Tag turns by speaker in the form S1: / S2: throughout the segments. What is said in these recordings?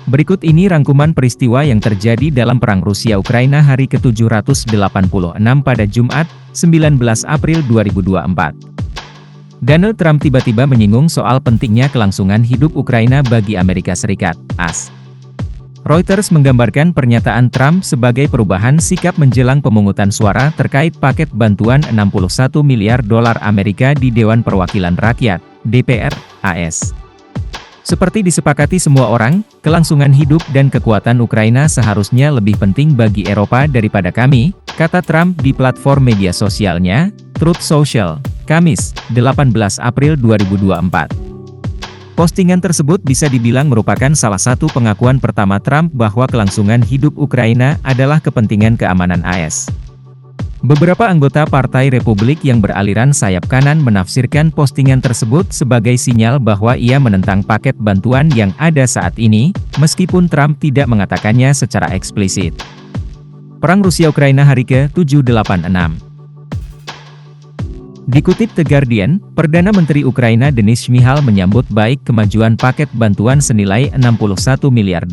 S1: Berikut ini rangkuman peristiwa yang terjadi dalam Perang Rusia-Ukraina hari ke-786 pada Jumat, 19 April 2024. Donald Trump tiba-tiba menyinggung soal pentingnya kelangsungan hidup Ukraina bagi Amerika Serikat, AS. Reuters menggambarkan pernyataan Trump sebagai perubahan sikap menjelang pemungutan suara terkait paket bantuan $61 miliar Amerika di Dewan Perwakilan Rakyat, DPR, AS. Seperti disepakati semua orang, kelangsungan hidup dan kekuatan Ukraina seharusnya lebih penting bagi Eropa daripada kami, kata Trump di platform media sosialnya, Truth Social, Kamis, 18 April 2024. Postingan tersebut bisa dibilang merupakan salah satu pengakuan pertama Trump bahwa kelangsungan hidup Ukraina adalah kepentingan keamanan AS. Beberapa anggota Partai Republik yang beraliran sayap kanan menafsirkan postingan tersebut sebagai sinyal bahwa ia menentang paket bantuan yang ada saat ini, meskipun Trump tidak mengatakannya secara eksplisit. Perang Rusia-Ukraina hari ke-786. Dikutip The Guardian, Perdana Menteri Ukraina Denis Shmyhal menyambut baik kemajuan paket bantuan senilai $61 miliar.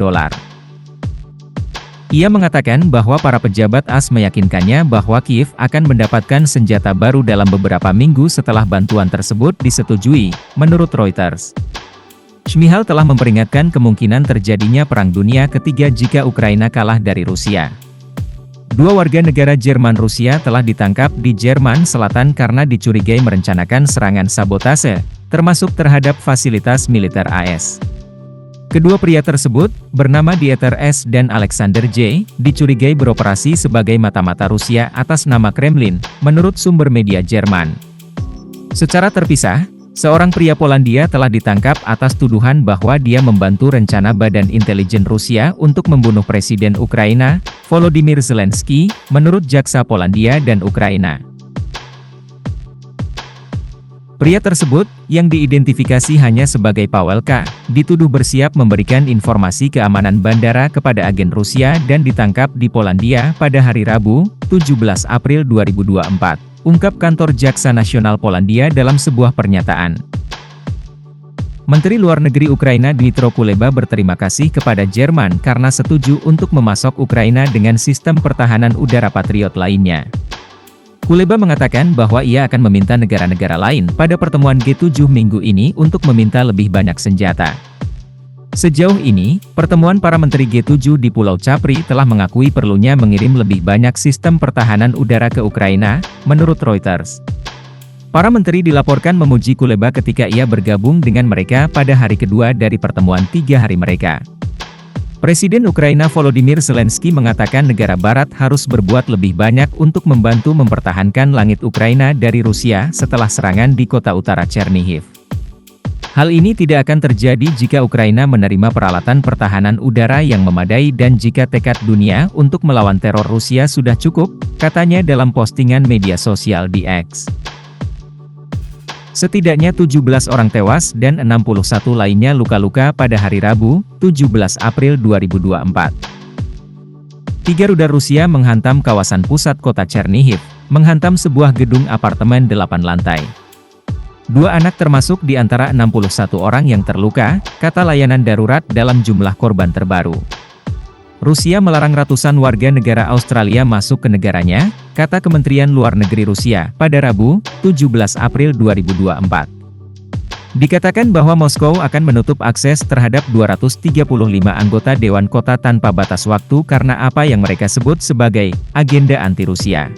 S1: Ia mengatakan bahwa para pejabat AS meyakinkannya bahwa Kiev akan mendapatkan senjata baru dalam beberapa minggu setelah bantuan tersebut disetujui, menurut Reuters. Shmyhal telah memperingatkan kemungkinan terjadinya Perang Dunia Ketiga jika Ukraina kalah dari Rusia. Dua warga negara Jerman Rusia telah ditangkap di Jerman Selatan karena dicurigai merencanakan serangan sabotase, termasuk terhadap fasilitas militer AS. Kedua pria tersebut, bernama Dieter S. dan Alexander J., dicurigai beroperasi sebagai mata-mata Rusia atas nama Kremlin, menurut sumber media Jerman. Secara terpisah, seorang pria Polandia telah ditangkap atas tuduhan bahwa dia membantu rencana Badan Intelijen Rusia untuk membunuh Presiden Ukraina, Volodymyr Zelensky, menurut jaksa Polandia dan Ukraina. Pria tersebut, yang diidentifikasi hanya sebagai Paweł K., dituduh bersiap memberikan informasi keamanan bandara kepada agen Rusia dan ditangkap di Polandia pada hari Rabu, 17 April 2024, ungkap kantor Jaksa Nasional Polandia dalam sebuah pernyataan. Menteri Luar Negeri Ukraina Dmytro Kuleba berterima kasih kepada Jerman karena setuju untuk memasok Ukraina dengan sistem pertahanan udara Patriot lainnya. Kuleba mengatakan bahwa ia akan meminta negara-negara lain pada pertemuan G7 minggu ini untuk meminta lebih banyak senjata. Sejauh ini, pertemuan para menteri G7 di Pulau Capri telah mengakui perlunya mengirim lebih banyak sistem pertahanan udara ke Ukraina, menurut Reuters. Para menteri dilaporkan memuji Kuleba ketika ia bergabung dengan mereka pada hari kedua dari pertemuan 3 hari mereka. Presiden Ukraina Volodymyr Zelensky mengatakan negara barat harus berbuat lebih banyak untuk membantu mempertahankan langit Ukraina dari Rusia setelah serangan di kota utara Chernihiv. Hal ini tidak akan terjadi jika Ukraina menerima peralatan pertahanan udara yang memadai dan jika tekad dunia untuk melawan teror Rusia sudah cukup, katanya dalam postingan media sosial di X. Setidaknya 17 orang tewas dan 61 lainnya luka-luka pada hari Rabu, 17 April 2024. 3 rudal Rusia menghantam kawasan pusat kota Chernihiv, menghantam sebuah gedung apartemen 8 lantai. 2 anak termasuk di antara 61 orang yang terluka, kata layanan darurat dalam jumlah korban terbaru. Rusia melarang ratusan warga negara Australia masuk ke negaranya, kata Kementerian Luar Negeri Rusia pada Rabu, 17 April 2024. Dikatakan bahwa Moskow akan menutup akses terhadap 235 anggota Dewan Kota tanpa batas waktu karena apa yang mereka sebut sebagai agenda anti-Rusia.